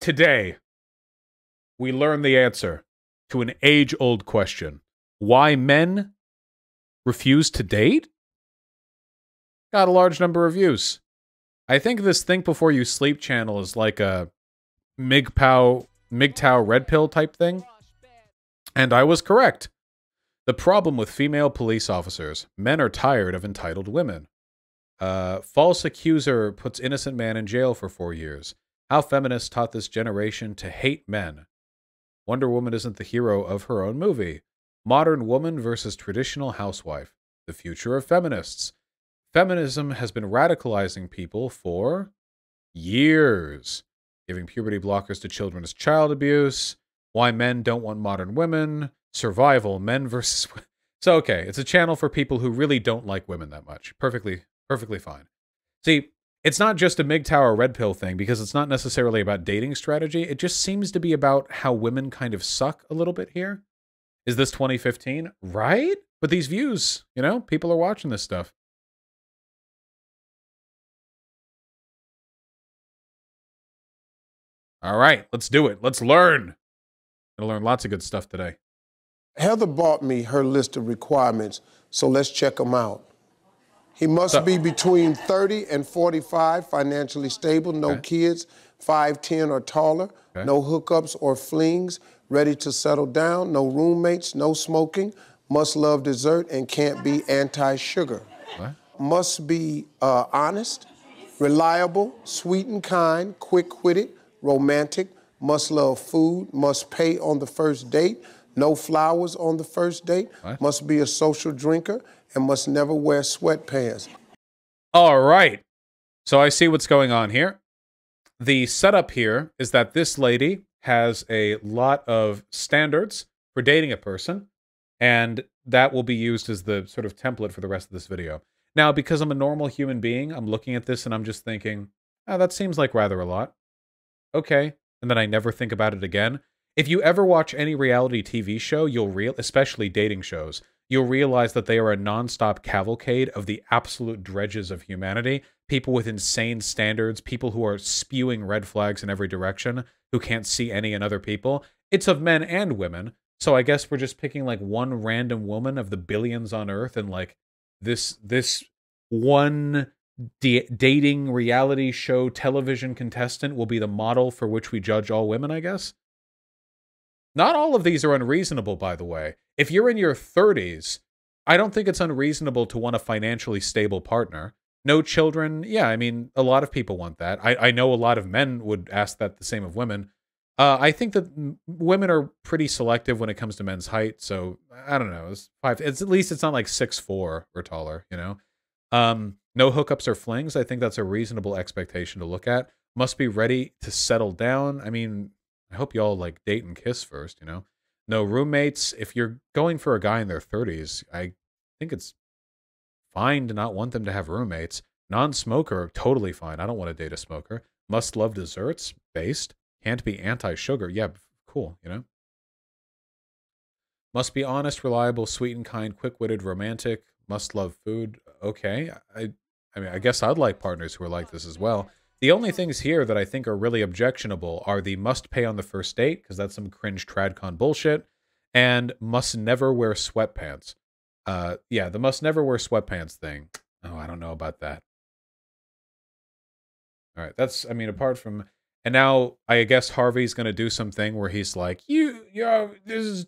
Today, we learn the answer to an age-old question. Why men refuse to date? Got a large number of views. I think this Think Before You Sleep channel is like a MGTOW red pill type thing. And I was correct. The problem with female police officers. Men are tired of entitled women. False accuser puts innocent man in jail for 4 years. How feminists taught this generation to hate men. Wonder Woman isn't the hero of her own movie. Modern woman versus traditional housewife. The future of feminists. Feminism has been radicalizing people for years. Giving puberty blockers to children is child abuse. Why men don't want modern women. Survival, men versus... So, okay, it's a channel for people who really don't like women that much. Perfectly fine. See, it's not just a MGTOW or red pill thing, because it's not necessarily about dating strategy. It just seems to be about how women kind of suck a little bit here. Is this 2015? Right? But these views, you know, people are watching this stuff. All right, let's do it. Let's learn. Gonna learn lots of good stuff today. Heather bought me her list of requirements, so let's check them out. He must be between 30 and 45, financially stable, no kids, 5'10" or taller, no hookups or flings, ready to settle down, no roommates, no smoking, must love dessert and can't be anti-sugar. Must be honest, reliable, sweet and kind, quick-witted, romantic, must love food, must pay on the first date, no flowers on the first date, must be a social drinker, and must never wear sweatpants. All right. So I see what's going on here. The setup here is that this lady has a lot of standards for dating a person, and that will be used as the sort of template for the rest of this video. Now, because I'm a normal human being, I'm looking at this and I'm just thinking, oh, that seems like rather a lot. Okay. And then I never think about it again. If you ever watch any reality TV show, especially dating shows, you'll realize that they are a nonstop cavalcade of the absolute dredges of humanity. People with insane standards, people who are spewing red flags in every direction, who can't see any in other people. It's of men and women. So I guess we're just picking like one random woman of the billions on Earth, and like this one dating reality show television contestant will be the model for which we judge all women, I guess. Not all of these are unreasonable, by the way. If you're in your 30s, I don't think it's unreasonable to want a financially stable partner. No children. Yeah, I mean, a lot of people want that. I know a lot of men would ask that the same of women. I think that women are pretty selective when it comes to men's height. So I don't know. At least it's not like 6'4" or taller, you know? No hookups or flings. I think that's a reasonable expectation to look at. Must be ready to settle down. I mean, I hope y'all like date and kiss first, you know? No roommates. If you're going for a guy in their 30s, I think it's fine to not want them to have roommates. Non-smoker, totally fine. I don't want to date a smoker. Must love desserts, based. Can't be anti-sugar. Yeah, cool, you know? Must be honest, reliable, sweet and kind, quick-witted, romantic. Must love food. Okay. I mean, I guess I'd like partners who are like this as well. The only things here that I think are really objectionable are the must pay on the first date, because that's some cringe tradcon bullshit, and must never wear sweatpants. Yeah, the must never wear sweatpants thing. Oh, I don't know about that. All right, that's, I mean, apart from, and now I guess Harvey's going to do something where he's like, this is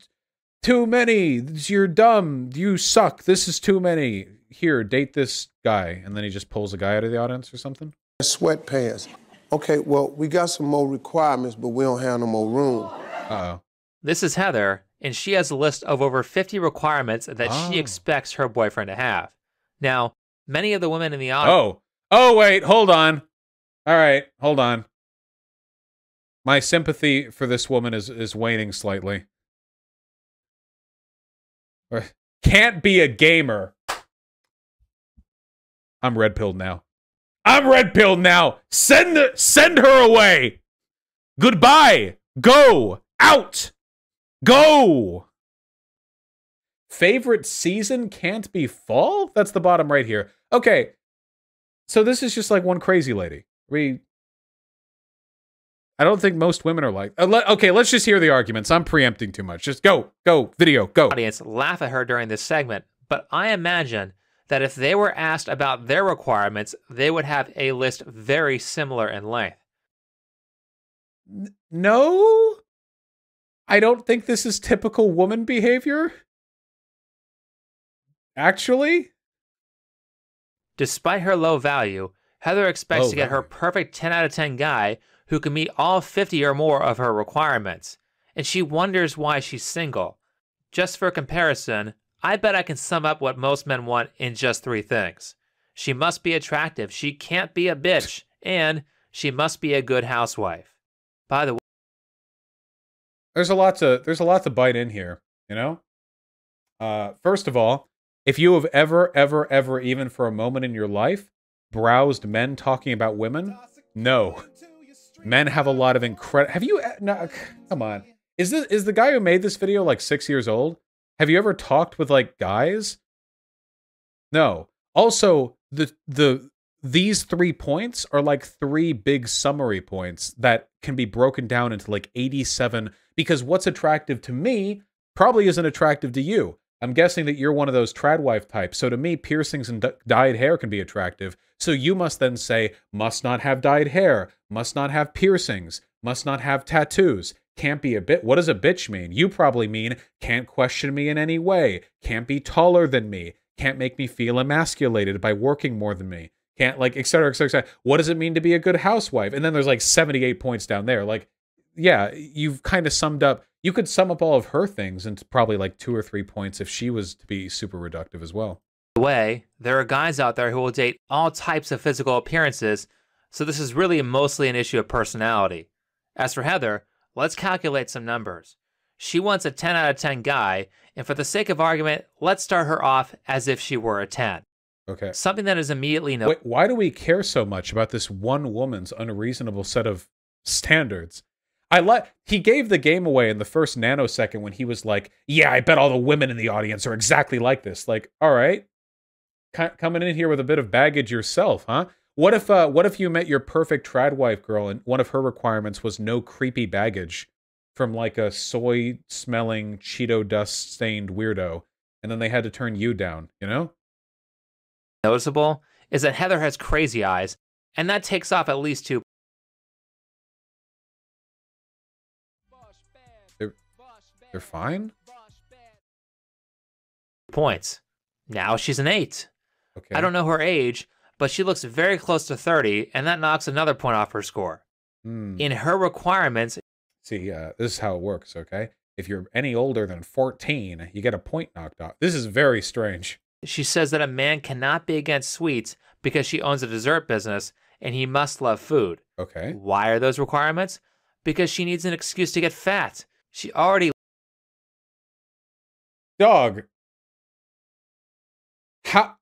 too many. You're dumb. You suck. This is too many. Here, date this guy. And then he just pulls a guy out of the audience or something. Sweatpants. Okay, well, we got some more requirements, but we don't have no more room. Uh-oh. This is Heather, and she has a list of over 50 requirements that she expects her boyfriend to have. Now, many of the women in the audience... Oh, wait, hold on. All right, hold on. My sympathy for this woman is waning slightly. Can't be a gamer. I'm red-pilled now. I'm red-pilled now. Send her away. Goodbye. Go. Out. Go. Favorite season can't be fall? That's the bottom right here. Okay. So this is just like one crazy lady. I don't think most women are like. Okay, let's just hear the arguments. I'm preempting too much. Just go, video, go. Audience laugh at her during this segment, but I imagine that if they were asked about their requirements, they would have a list very similar in length. No, I don't think this is typical woman behavior. Actually, despite her low value, Heather expects to get her perfect 10 out of 10 guy who can meet all 50 or more of her requirements, and she wonders why she's single. Just for comparison, I bet I can sum up what most men want in just 3 things. She must be attractive, she can't be a bitch, and she must be a good housewife. By the way, there's a lot to bite in here, you know? First of all, if you have ever, even for a moment in your life, browsed men talking about women, no. Men have a lot of have you, no, come on. Is the guy who made this video like 6 years old? Have you ever talked with like guys? No. Also, these 3 points are like 3 big summary points that can be broken down into like 87, because what's attractive to me probably isn't attractive to you. I'm guessing that you're one of those tradwife types, so to me, piercings and dyed hair can be attractive. So you must then say, must not have dyed hair, must not have piercings, must not have tattoos, can't be a bit. What does a bitch mean? You probably mean, can't question me in any way, can't be taller than me, can't make me feel emasculated by working more than me, can't, like, etc., etc., etc. What does it mean to be a good housewife? And then there's like 78 points down there. Like, yeah, you've kind of summed up. You could sum up all of her things into probably like 2 or 3 points if she was to be super reductive as well. By the way, there are guys out there who will date all types of physical appearances, so this is really mostly an issue of personality. As for Heather, let's calculate some numbers. She wants a 10 out of 10 guy, and for the sake of argument, let's start her off as if she were a 10. Okay. Something that is immediately Wait, why do we care so much about this one woman's unreasonable set of standards? He gave the game away in the first nanosecond when he was like, yeah, I bet all the women in the audience are exactly like this. Like, all right, coming in here with a bit of baggage yourself, huh? What if you met your perfect tradwife girl and one of her requirements was no creepy baggage from like a soy-smelling, Cheeto dust-stained weirdo, and then they had to turn you down, you know? Noticeable is that Heather has crazy eyes, and that takes off at least 2 They're fine? points. Now she's an 8. Okay. I don't know her age, but she looks very close to 30, and that knocks another point off her score. In her requirements... See, this is how it works, okay? If you're any older than 14, you get a point knocked off. This is very strange. She says that a man cannot be against sweets because she owns a dessert business, and he must love food. Okay. Why are those requirements? Because she needs an excuse to get fat. She already... Dog. How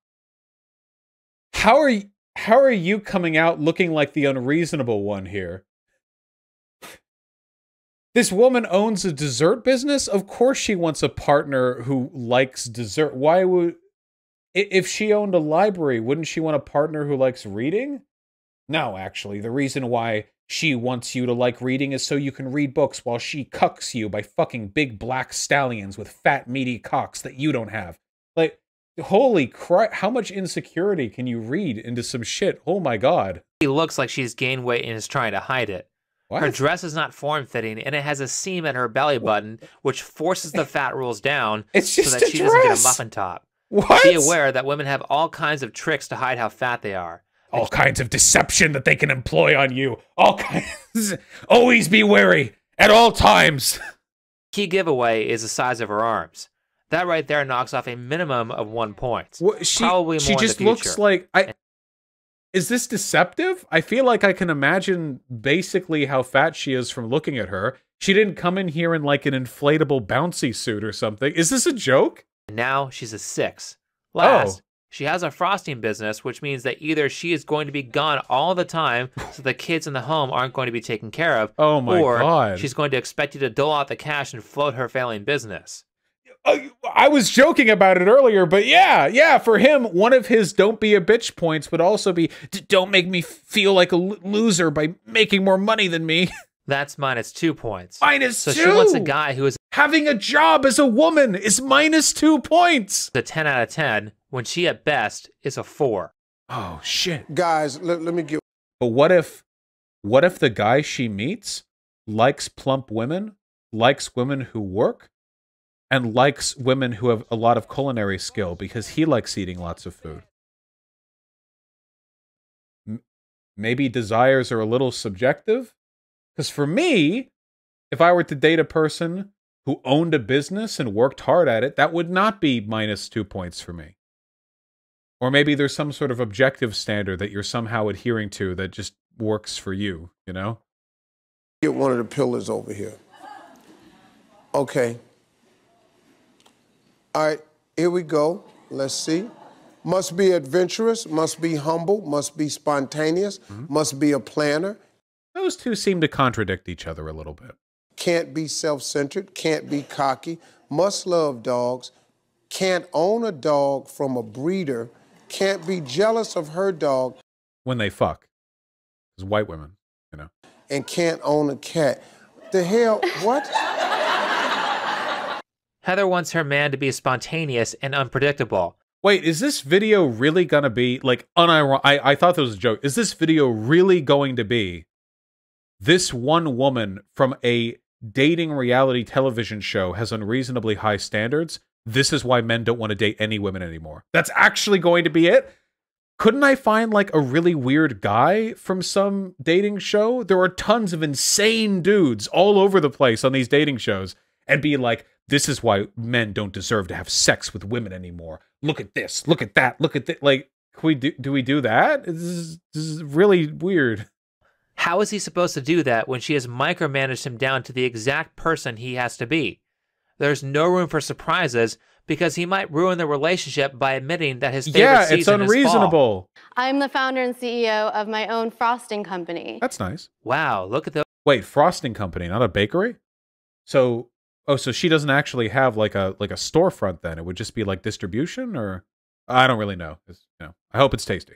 are you coming out looking like the unreasonable one here? This woman owns a dessert business? Of course she wants a partner who likes dessert. Why would... If she owned a library, wouldn't she want a partner who likes reading? No, actually. The reason why she wants you to like reading is so you can read books while she cucks you by fucking big black stallions with fat, meaty cocks that you don't have. Like, holy crap, how much insecurity can you read into some shit? Oh my god. She looks like she's gained weight and is trying to hide it. What? Her dress is not form-fitting, and it has a seam at her belly button, which forces the fat rolls down so that she doesn't get a muffin top. What? Be aware that women have all kinds of tricks to hide how fat they are. All kinds of deception that they can employ on you. All kinds. Always be wary at all times. Key giveaway is the size of her arms. That right there knocks off a minimum of 1 point. Well, Probably more she just in the looks like... Is this deceptive? I feel like I can imagine basically how fat she is from looking at her. She didn't come in here in like an inflatable bouncy suit or something. Is this a joke? Now she's a 6. Last, she has a frosting business, which means that either she is going to be gone all the time so the kids in the home aren't going to be taken care of, oh my god, or she's going to expect you to dole out the cash and float her failing business. I was joking about it earlier, but yeah, for him, one of his don't be a bitch points would also be, don't make me feel like a loser by making more money than me. That's -2 points. -2? So she wants a guy who is having a job as a woman is -2 points. a 10 out of 10 when she at best is a 4. Oh shit. Guys, let me get. But what if the guy she meets likes plump women, likes women who work, and likes women who have a lot of culinary skill because he likes eating lots of food? Maybe desires are a little subjective? Because for me, if I were to date a person who owned a business and worked hard at it, that would not be -2 points for me. Or maybe there's some sort of objective standard that you're somehow adhering to that just works for you, you know? Get one of the pillars over here. Okay. All right, here we go. Let's see. Must be adventurous, must be humble, must be spontaneous, must be a planner. Those two seem to contradict each other a little bit. Can't be self-centered, can't be cocky, must love dogs, can't own a dog from a breeder, can't be jealous of her dog. When they fuck. Because white women, you know. And can't own a cat. The hell, what? Heather wants her man to be spontaneous and unpredictable. Wait, is this video really gonna be, like, I thought this was a joke. Is this video really going to be this one woman from a dating reality television show has unreasonably high standards? This is why men don't want to date any women anymore. That's actually going to be it? Couldn't I find, like, a really weird guy from some dating show? There are tons of insane dudes all over the place on these dating shows and be like, this is why men don't deserve to have sex with women anymore. Look at this. Look at that. Look at that. Like, do we do that? This is really weird. How is he supposed to do that when she has micromanaged him down to the exact person he has to be? There's no room for surprises because he might ruin the relationship by admitting that his favorite season it's unreasonable. is fall. I'm the founder and CEO of my own frosting company. That's nice. Wow, look at those. Wait, frosting company, not a bakery? So she doesn't actually have like a storefront then. It would just be like distribution, or I don't really know. I hope it's tasty.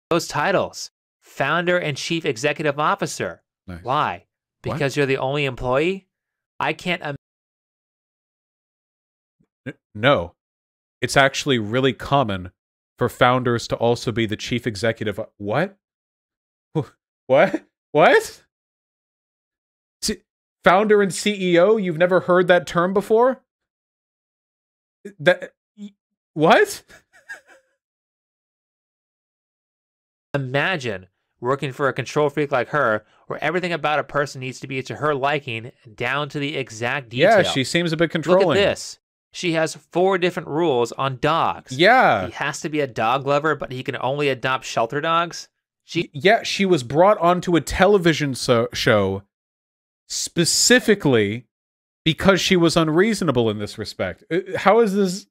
Those titles. Founder and Chief Executive Officer. Nice. Why? Because you're the only employee? I can't No. It's actually really common for founders to also be the chief executive. What? What? What? Founder and CEO? You've never heard that term before? What? imagine working for a control freak like her, where everything about a person needs to be to her liking, down to the exact detail. Yeah, she seems a bit controlling. Look at this. She has 4 different rules on dogs. Yeah. He has to be a dog lover, but he can only adopt shelter dogs. She was brought onto a television show specifically because she was unreasonable in this respect. How is this?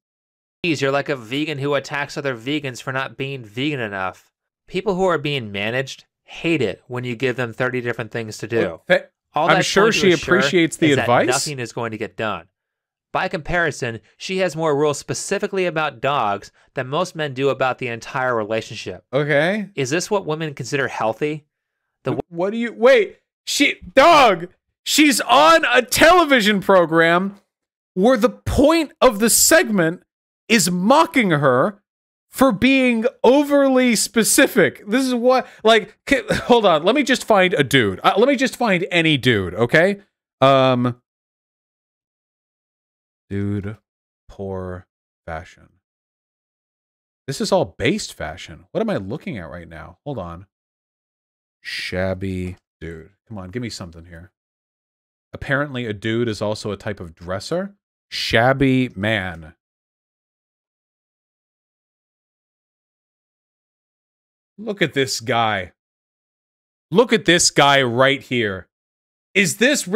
You're like a vegan who attacks other vegans for not being vegan enough. People who are being managed hate it when you give them 30 different things to do. I'm sure she appreciates the advice. Nothing is going to get done. By comparison, she has more rules specifically about dogs than most men do about the entire relationship. Okay. Is this what women consider healthy? What do you... Wait, she's on a television program where the point of the segment is mocking her for being overly specific. This is what... Like, hold on. Let me just find a dude. Let me just find any dude, okay? Dude, poor fashion. This is all based fashion. What am I looking at right now? Hold on. Shabby dude. Come on, give me something here. Apparently a dude is also a type of dresser. Shabby man. Look at this guy. Look at this guy right here. Is this...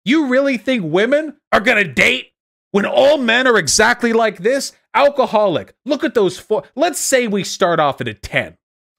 You really think women are gonna date when all men are exactly like this? Alcoholic. Look at those 4. Let's say we start off at a 10.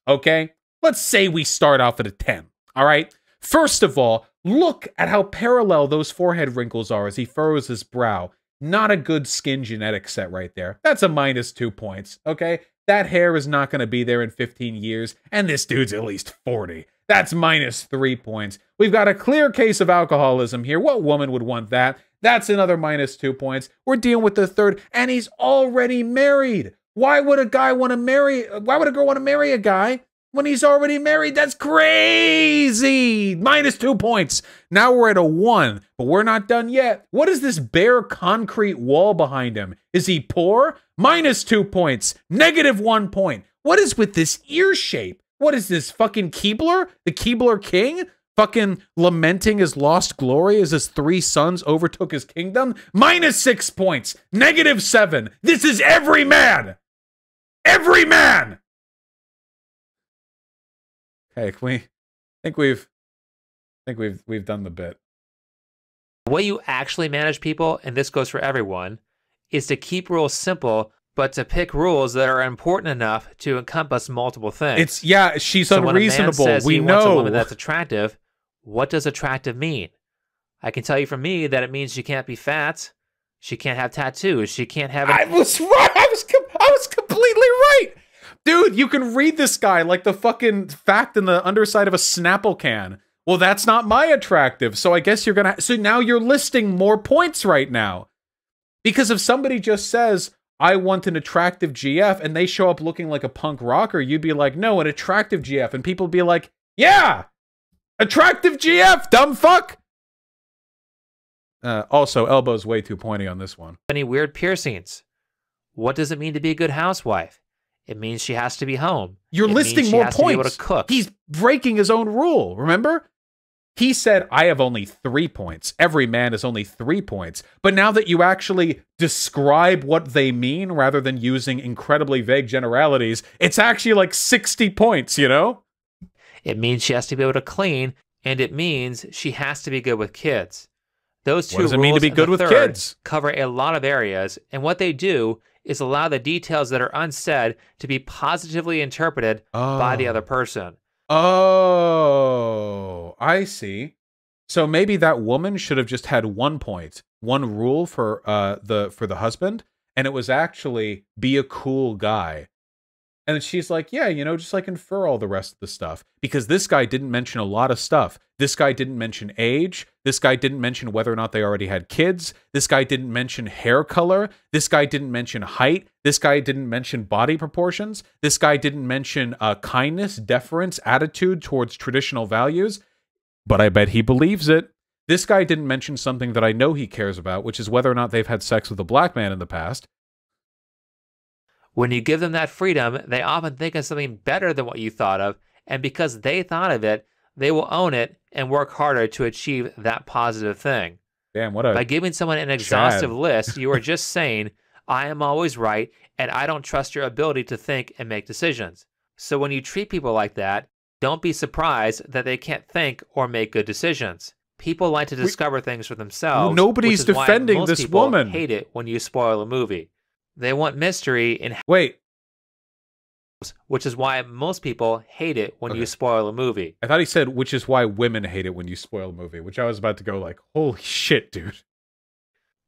Okay? Let's say we start off at a 10. All right? First of all, look at how parallel those forehead wrinkles are as he furrows his brow. Not a good skin genetic set right there. That's a -2 points. Okay? That hair is not going to be there in 15 years, and this dude's at least 40. That's -3 points. We've got a clear case of alcoholism here. What woman would want that? That's another -2 points. We're dealing with the third, and he's already married. Why would a girl want to marry a guy when he's already married? That's crazy. -2 points. Now we're at a 1, but we're not done yet. What is this bare concrete wall behind him? Is he poor? -2 points. -1 point. What is with this ear shape? What is this, fucking Keebler? The Keebler king? Fucking lamenting his lost glory as his 3 sons overtook his kingdom? -6 points. -7. This is every man. Every man. Hey, can we? I think we've done the bit. The way you actually manage people, and this goes for everyone, is to keep rules simple, but to pick rules that are important enough to encompass multiple things. She's so unreasonable. When a man says we he know wants a woman that's attractive. What does attractive mean? I can tell you from me that it means she can't be fat, she can't have tattoos, she can't have. I was right. I was completely right. Dude, you can read this guy like the fucking fact in the underside of a Snapple can. Well, that's not my attractive, so I guess you're gonna... So now you're listing more points right now. Because if somebody just says, I want an attractive GF, and they show up looking like a punk rocker, you'd be like, no, an attractive GF. And people would be like, yeah, attractive GF, dumb fuck. Also, elbow's way too pointy on this one. Any weird piercings? What does it mean to be a good housewife? It means she has to be home. You're listing more points. To be able to cook. He's breaking his own rule, remember? He said, I have only 3 points. Every man is only 3 points. But now that you actually describe what they mean, rather than using incredibly vague generalities, it's actually like 60 points, you know? It means she has to be able to clean, and it means she has to be good with kids. Those two rules, what does it mean to be good with kids? Cover a lot of areas, and what they do is allow the details that are unsaid to be positively interpreted by the other person. Oh, I see. So maybe that woman should have just had 1 point, 1 rule for the husband, and it was actually be a cool guy. And she's like, yeah, you know, just like infer all the rest of the stuff. Because this guy didn't mention a lot of stuff. This guy didn't mention age. This guy didn't mention whether or not they already had kids. This guy didn't mention hair color. This guy didn't mention height. This guy didn't mention body proportions. This guy didn't mention kindness, deference, attitude towards traditional values. But I bet he believes it. This guy didn't mention something that I know he cares about, which is whether or not they've had sex with a black man in the past. When you give them that freedom, they often think of something better than what you thought of, and because they thought of it, they will own it and work harder to achieve that positive thing. Damn, what a By giving someone an exhaustive list, you are just saying, I am always right, and I don't trust your ability to think and make decisions. So when you treat people like that, don't be surprised that they can't think or make good decisions. People like to discover things for themselves. Nobody's defending this woman. Hate it when you spoil a movie. They want mystery in... Wait. Which is why most people hate it when you spoil a movie. I thought he said, which is why women hate it when you spoil a movie, which I was about to go like, holy shit, dude.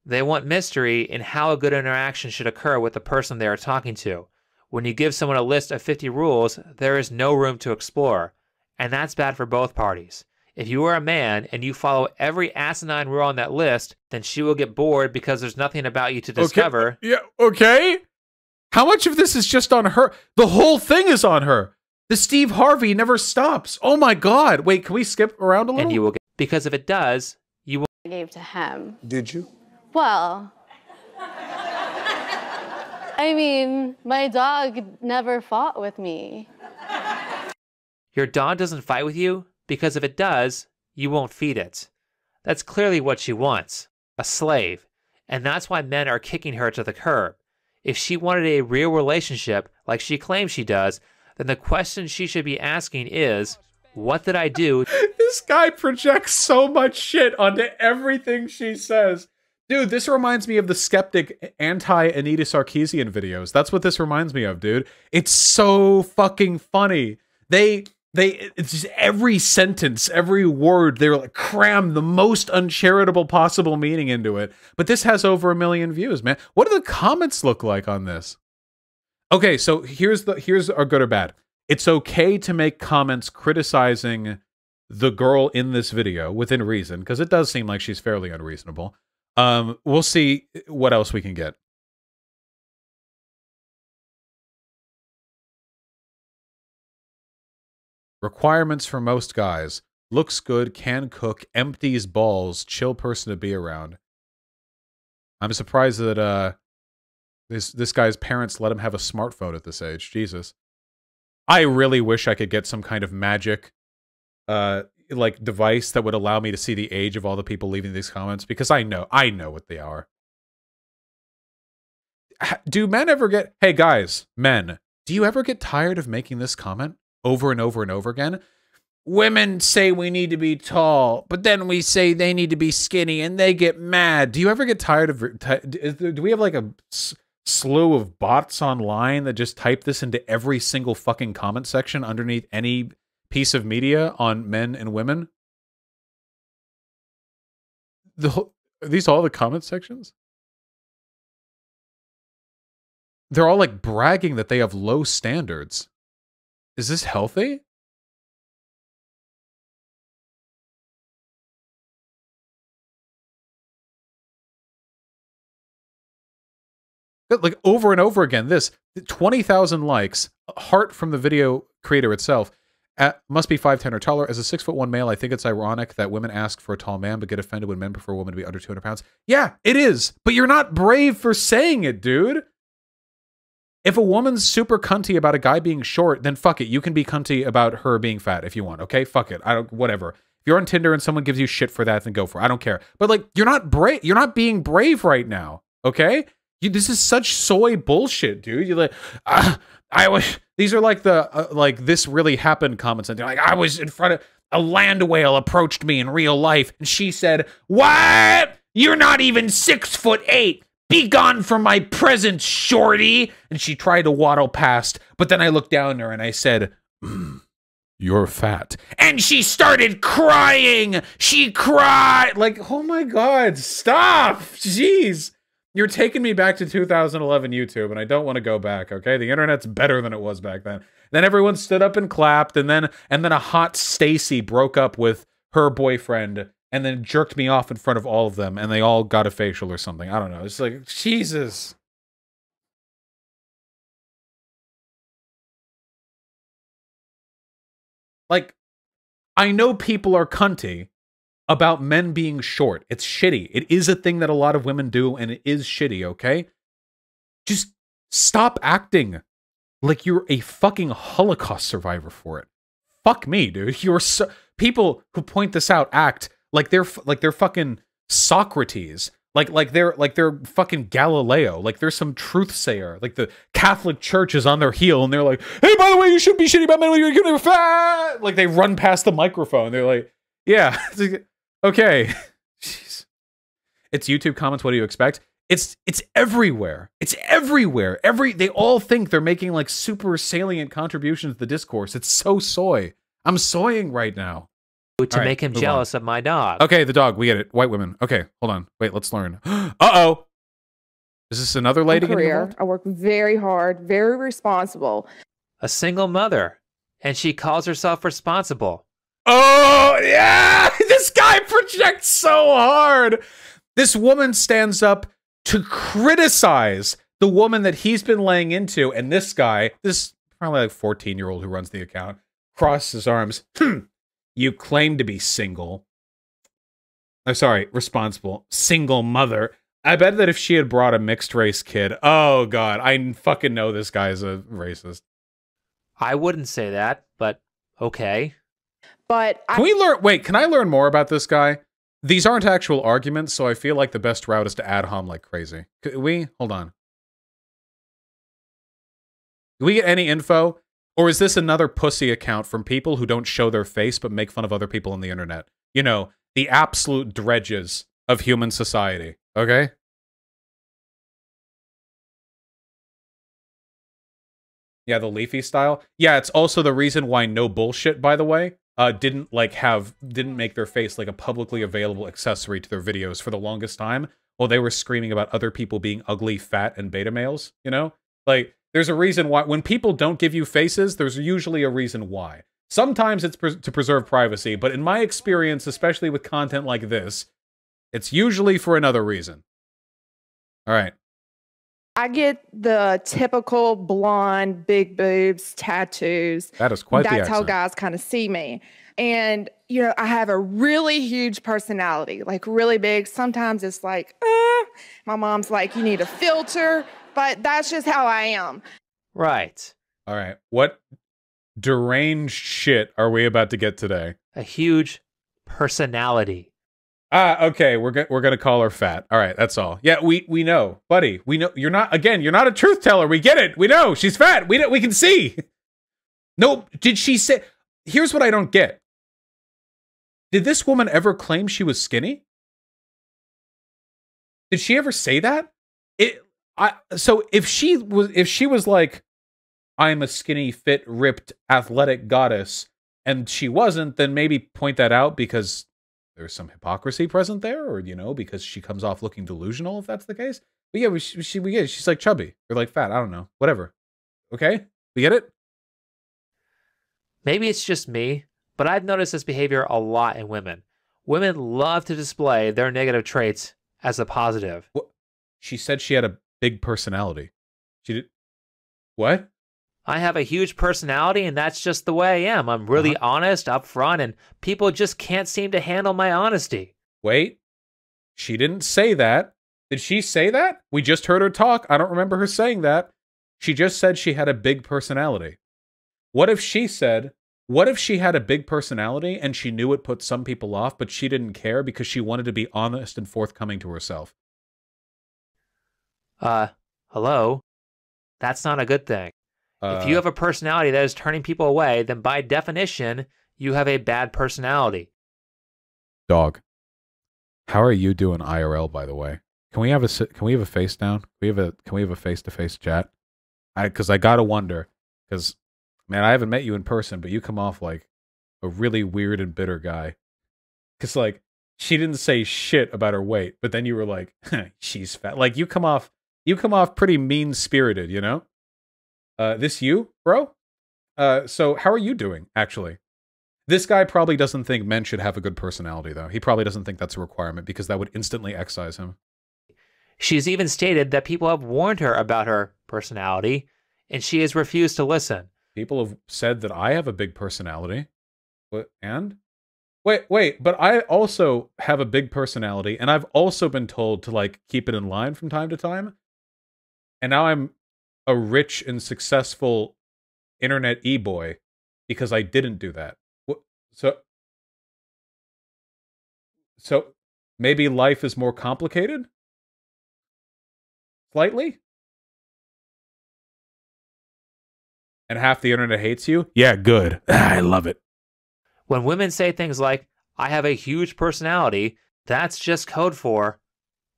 They want mystery in how a good interaction should occur with the person they are talking to. When you give someone a list of 50 rules, there is no room to explore. And that's bad for both parties. If you are a man and you follow every asinine rule on that list, then she will get bored because there's nothing about you to discover. Yeah, okay. How much of this is just on her? The whole thing is on her. The Steve Harvey never stops. Oh my God. Wait, can we skip around a little? And you will get, because if it does, you will. I gave to him. Did you? Well, I mean, my dog never fought with me. Your dog doesn't fight with you? Because if it does, you won't feed it. That's clearly what she wants, a slave. And that's why men are kicking her to the curb. If she wanted a real relationship, like she claims she does, then the question she should be asking is, what did I do? This guy projects so much shit onto everything she says. Dude, this reminds me of the skeptic anti-Anita Sarkeesian videos. That's what this reminds me of, dude. It's so fucking funny. It's just every sentence, every word, they're like cram the most uncharitable possible meaning into it. But this has over 1 million views, man. What do the comments look like on this? Okay, so here's our good or bad. it's okay to make comments criticizing the girl in this video within reason, because it does seem like she's fairly unreasonable. We'll see what else we can get. Requirements for most guys. Looks good, can cook, empties balls, chill person to be around. I'm surprised that this guy's parents let him have a smartphone at this age. Jesus. I really wish I could get some kind of magic like device that would allow me to see the age of all the people leaving these comments, because I know what they are. Do men ever get, hey guys, men, do you ever get tired of making this comment over and over and over again? Women say we need to be tall, but then we say they need to be skinny and they get mad. Do you ever get tired of, do we have like a slew of bots online that just type this into every single fucking comment section underneath any piece of media on men and women? Are these all the comment sections? They're all like bragging that they have low standards. Is this healthy? Like over and over again, this 20,000 likes, heart from the video creator itself. Must be 5'10" or taller. As a 6'1" male, I think it's ironic that women ask for a tall man but get offended when men prefer a woman to be under 200 pounds. Yeah, it is. But you're not brave for saying it, dude. If a woman's super cunty about a guy being short, then fuck it. You can be cunty about her being fat if you want, okay? Fuck it. Whatever. If you're on Tinder and someone gives you shit for that, then go for it. I don't care. But like, you're not brave. You're not being brave right now, okay? This is such soy bullshit, dude. You're like, I was. These are like the like this really happened comments, and they're like, I was in front of a land whale approached me in real life, and she said, "What? You're not even 6'8". Be gone from my presence, shorty." And she tried to waddle past, but then I looked down at her and I said, "You're fat." And she started crying. She cried like, oh my god, stop, jeez. You're taking me back to 2011 YouTube, and I don't want to go back, okay? The internet's better than it was back then. Then everyone stood up and clapped, and then a hot Stacy broke up with her boyfriend and then jerked me off in front of all of them, and they all got a facial or something. I don't know. It's like, Jesus. Like, I know people are cunty about men being short. It's shitty. It is a thing that a lot of women do, and it is shitty, okay? Just stop acting like you're a fucking Holocaust survivor for it. Fuck me, dude. You're so... People who point this out act like they're fucking Socrates. Like they're fucking Galileo. Like they're some truth sayer. Like the Catholic Church is on their heel, and they're like, "Hey, by the way, you shouldn't be shitty about men when you're getting fat." Like they run past the microphone. They're like, "Yeah." Okay. Jeez. It's YouTube comments. What do you expect? It's everywhere. It's everywhere. They all think they're making like super salient contributions to the discourse. It's so soy. I'm soying right now. To make him jealous of my dog. Okay, the dog. We get it. White women. Okay, hold on. Wait, let's learn. Uh-oh. Is this another lady? Career. I work very hard, very responsible. A single mother. And she calls herself responsible. Oh, yeah! This guy projects so hard! This woman stands up to criticize the woman that he's been laying into, and this guy, this probably like 14-year-old who runs the account, crosses his arms. You claim to be single. Oh, sorry, responsible. Single mother. I bet that if she had brought a mixed-race kid, oh, God, I fucking know this guy's a racist. I wouldn't say that, but okay. But can I learn more about this guy? These aren't actual arguments, so I feel like the best route is to ad hom like crazy. Hold on. Do we get any info? Or is this another pussy account from people who don't show their face but make fun of other people on the internet? You know, the absolute dredges of human society, okay? Yeah, the Leafy style. Yeah, it's also the reason why No Bullshit, by the way, didn't make their face like a publicly available accessory to their videos for the longest time while they were screaming about other people being ugly, fat, and beta males, you know? Like, There's a reason why. When people don't give you faces, there's usually a reason why. Sometimes it's to preserve privacy, but in my experience, especially with content like this, it's usually for another reason. All right. I get the typical blonde, big boobs, tattoos. That is quite the That's how accent. guys kind of see me. And, you know, I have a really huge personality, like really big. Sometimes it's like, my mom's like, you need a filter, but that's just how I am. Right. All right. What deranged shit are we about to get today? A huge personality. Okay, we're gonna call her fat. All right, that's all. Yeah, we know, buddy. We know you're not a truth teller. We get it. We know she's fat. We can see. No, did she say? Here's what I don't get. Did this woman ever claim she was skinny? Did she ever say that? So if she was like, I'm a skinny, fit, ripped, athletic goddess, and she wasn't, then maybe point that out because there's some hypocrisy present there, or, you know, because she comes off looking delusional, if that's the case. But yeah, we get it. She's like chubby or like fat. I don't know. Whatever. Okay? We get it? Maybe it's just me, but I've noticed this behavior a lot in women. Women love to display their negative traits as a positive. What? She said she had a big personality. She did. What? I have a huge personality, and that's just the way I am. I'm really honest, upfront, and people just can't seem to handle my honesty. Wait. She didn't say that. Did she say that? We just heard her talk. I don't remember her saying that. She just said she had a big personality. What if she had a big personality and she knew it put some people off, but she didn't care because she wanted to be honest and forthcoming to herself? Hello? That's not a good thing. If you have a personality that is turning people away, then by definition, you have a bad personality. Dog. How are you doing IRL, by the way? Can we have a face down? Can we have a face-to-face chat? Because I gotta wonder. Because, man, I haven't met you in person, but you come off like a really weird and bitter guy. Because, like, she didn't say shit about her weight, but then you were like, she's fat. Like, you come off pretty mean-spirited, you know? This you, bro? So how are you doing, actually? This guy probably doesn't think men should have a good personality, though. He probably doesn't think that's a requirement because that would instantly excise him. She's even stated that people have warned her about her personality, and she has refused to listen. People have said that I have a big personality. What? And? Wait, but I also have a big personality, and I've also been told to, like, keep it in line from time to time. And now I'm a rich and successful internet e-boy because I didn't do that. So maybe life is more complicated? Slightly? And half the internet hates you? Yeah, good. I love it. When women say things like, I have a huge personality, that's just code for,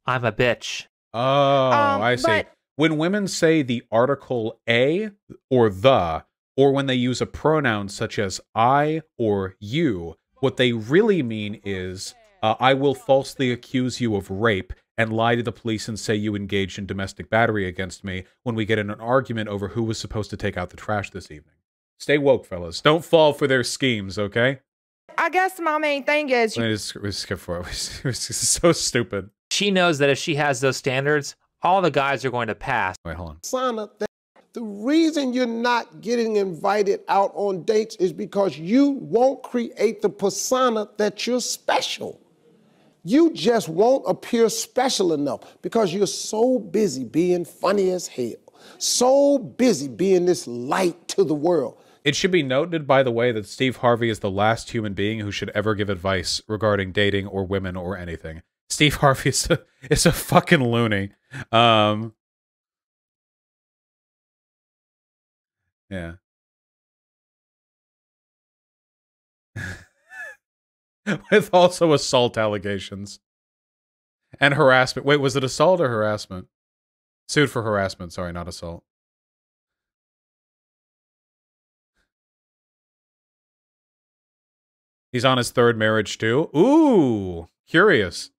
I'm a bitch. Oh, I see. When women say the article a or the, or when they use a pronoun such as I or you, what they really mean is, I will falsely accuse you of rape and lie to the police and say you engaged in domestic battery against me when we get in an argument over who was supposed to take out the trash this evening. Stay woke, fellas. Don't fall for their schemes, okay? I guess my main thing is... We skip for it. It's so stupid. She knows that if she has those standards, all the guys are going to pass. Wait, hold on. Persona, the reason you're not getting invited out on dates is because you won't create the persona that you're special. You just won't appear special enough because you're so busy being funny as hell, so busy being this light to the world. It should be noted, by the way, that Steve Harvey is the last human being who should ever give advice regarding dating or women or anything. Steve Harvey is a fucking loony. Yeah. With also assault allegations. And harassment. Wait, was it assault or harassment? Sued for harassment, sorry, not assault. He's on his third marriage too? Ooh, curious.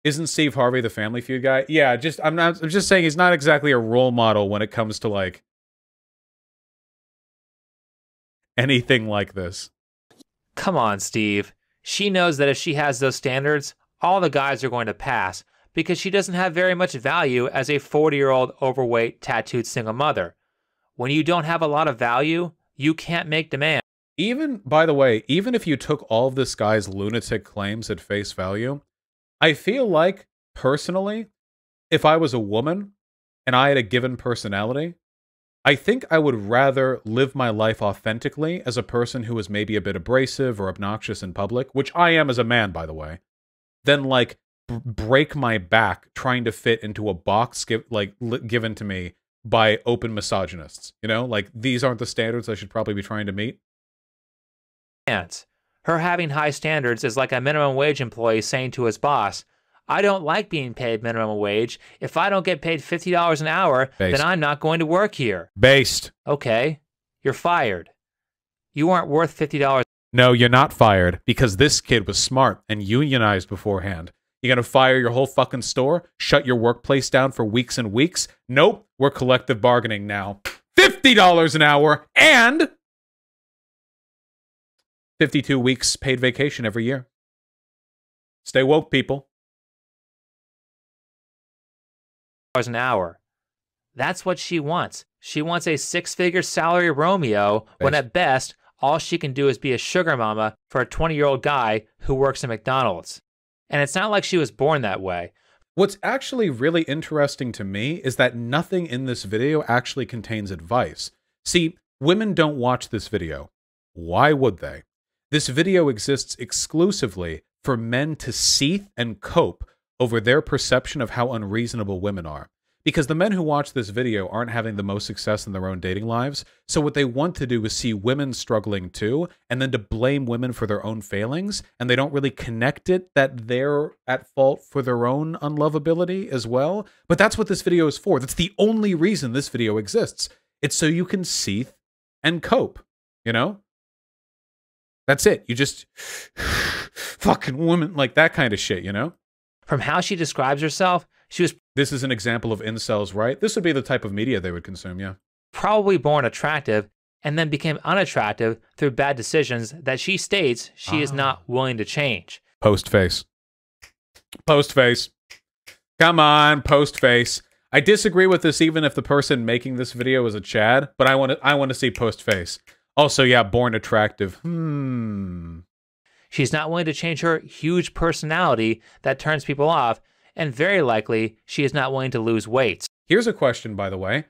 Isn't Steve Harvey the Family Feud guy? Yeah, I'm just saying he's not exactly a role model when it comes to like anything like this. Come on, Steve. She knows that if she has those standards, all the guys are going to pass because she doesn't have very much value as a 40-year-old overweight tattooed single mother. When you don't have a lot of value, you can't make demand. Even, by the way, even if you took all of this guy's lunatic claims at face value, I feel like, personally, if I was a woman and I had a given personality, I think I would rather live my life authentically as a person who is maybe a bit abrasive or obnoxious in public, which I am as a man, by the way, than like break my back trying to fit into a box given to me by open misogynists. You know, like these aren't the standards I should probably be trying to meet. Her having high standards is like a minimum wage employee saying to his boss, I don't like being paid minimum wage. If I don't get paid $50 an hour, then I'm not going to work here. Based. Okay, you're fired. You aren't worth $50. No, you're not fired because this kid was smart and unionized beforehand. You're going to fire your whole fucking store? Shut your workplace down for weeks and weeks? Nope, we're collective bargaining now. $50 an hour and 52 weeks paid vacation every year. Stay woke, people. An hour. That's what she wants. She wants a six-figure salary Romeo when at best, all she can do is be a sugar mama for a 20-year-old guy who works at McDonald's. And it's not like she was born that way. What's actually really interesting to me is that nothing in this video actually contains advice. See, women don't watch this video. Why would they? This video exists exclusively for men to seethe and cope over their perception of how unreasonable women are. Because the men who watch this video aren't having the most success in their own dating lives, so what they want to do is see women struggling too, and then to blame women for their own failings, and they don't really connect it that they're at fault for their own unlovability as well. But that's what this video is for. That's the only reason this video exists. It's so you can seethe and cope, you know? That's it. You just fucking woman, like that kind of shit, you know? From how she describes herself, she was... This is an example of incels, right? This would be the type of media they would consume, yeah. Probably born attractive and then became unattractive through bad decisions that she states she is not willing to change. Post-face. Post-face. Come on, post-face. I disagree with this even if the person making this video is a Chad, but I want to see post-face. Also, yeah, born attractive. She's not willing to change her huge personality that turns people off, and very likely, she is not willing to lose weight. Here's a question, by the way.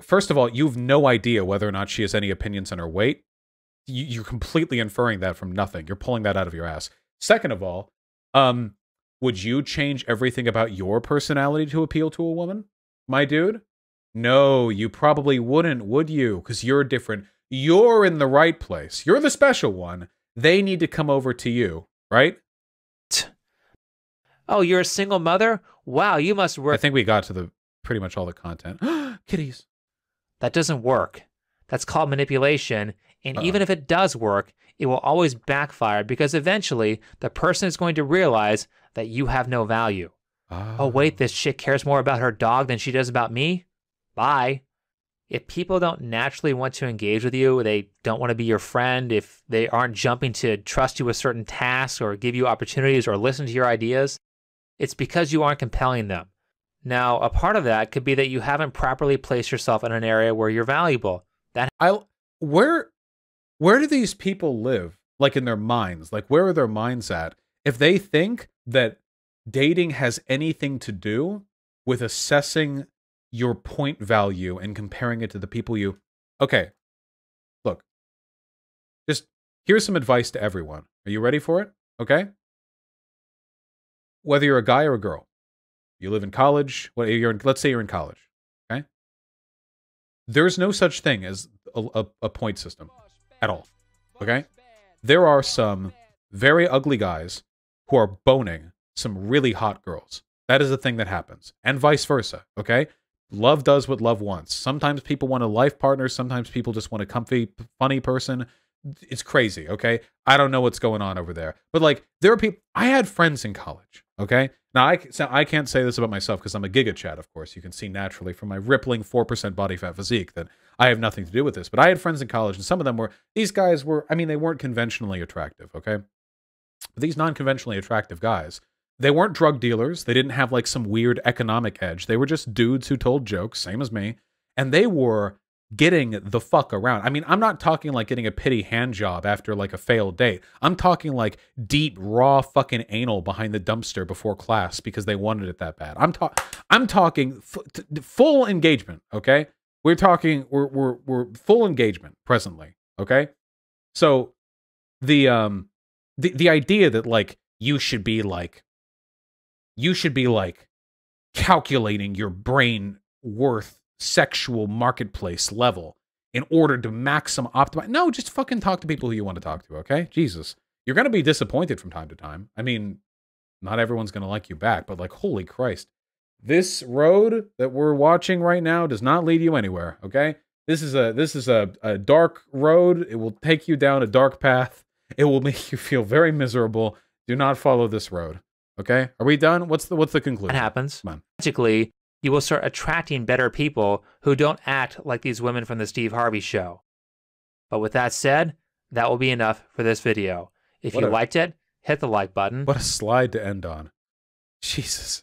First of all, you've no idea whether or not she has any opinions on her weight. You're completely inferring that from nothing. You're pulling that out of your ass. Second of all, would you change everything about your personality to appeal to a woman, my dude? No, you probably wouldn't, would you? Because you're different. You're in the right place. You're the special one. They need to come over to you, right? Oh, you're a single mother? Wow, you must work. I think we got to pretty much all the content. Kitties. That doesn't work. That's called manipulation. And even if it does work, it will always backfire because eventually the person is going to realize that you have no value. Oh, wait, this chick cares more about her dog than she does about me? Bye. If people don't naturally want to engage with you, they don't want to be your friend, if they aren't jumping to trust you with certain tasks or give you opportunities or listen to your ideas, it's because you aren't compelling them. Now, a part of that could be that you haven't properly placed yourself in an area where you're valuable. Where do these people live? Like in their minds? Like where are their minds at? If they think that dating has anything to do with assessing your point value and comparing it to the people you... Okay, look. Just here's some advice to everyone. Are you ready for it? Okay? Whether you're a guy or a girl, you live in college, let's say you're in college, okay? There's no such thing as a point system at all, okay? There are some very ugly guys who are boning some really hot girls. That is a thing that happens. And vice versa, okay? Love does what love wants. Sometimes people want a life partner. Sometimes people just want a comfy, funny person. It's crazy, okay? I don't know what's going on over there. But, like, there are people... I had friends in college, okay? Now, I can't say this about myself because I'm a Giga Chad, of course. You can see naturally from my rippling 4% body fat physique that I have nothing to do with this. But I had friends in college, and some of them were, these guys were, I mean, they weren't conventionally attractive, okay? But these non-conventionally attractive guys, they weren't drug dealers. They didn't have like some weird economic edge. They were just dudes who told jokes, same as me. And they were getting the fuck around. I mean, I'm not talking like getting a pity hand job after like a failed date. I'm talking like deep, raw fucking anal behind the dumpster before class because they wanted it that bad. I'm talking full engagement, okay? We're talking, we're full engagement presently, okay? So the idea that like you should be like calculating your brain worth sexual marketplace level in order to optimize. No, just fucking talk to people who you want to talk to, okay? Jesus. You're going to be disappointed from time to time. I mean, not everyone's going to like you back, but like, holy Christ. This road that we're watching right now does not lead you anywhere, okay? This is a dark road. It will take you down a dark path. It will make you feel very miserable. Do not follow this road, okay? Are we done? What's the conclusion? What happens? Come on. Magically, you will start attracting better people who don't act like these women from the Steve Harvey show. But with that said, that will be enough for this video. If you liked it, hit the like button. What a slide to end on. Jesus.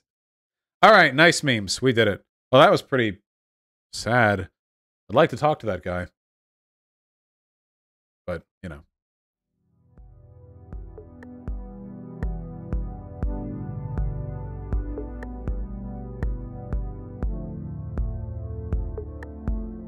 All right, nice memes. We did it. Well, that was pretty sad. I'd like to talk to that guy. But, you know.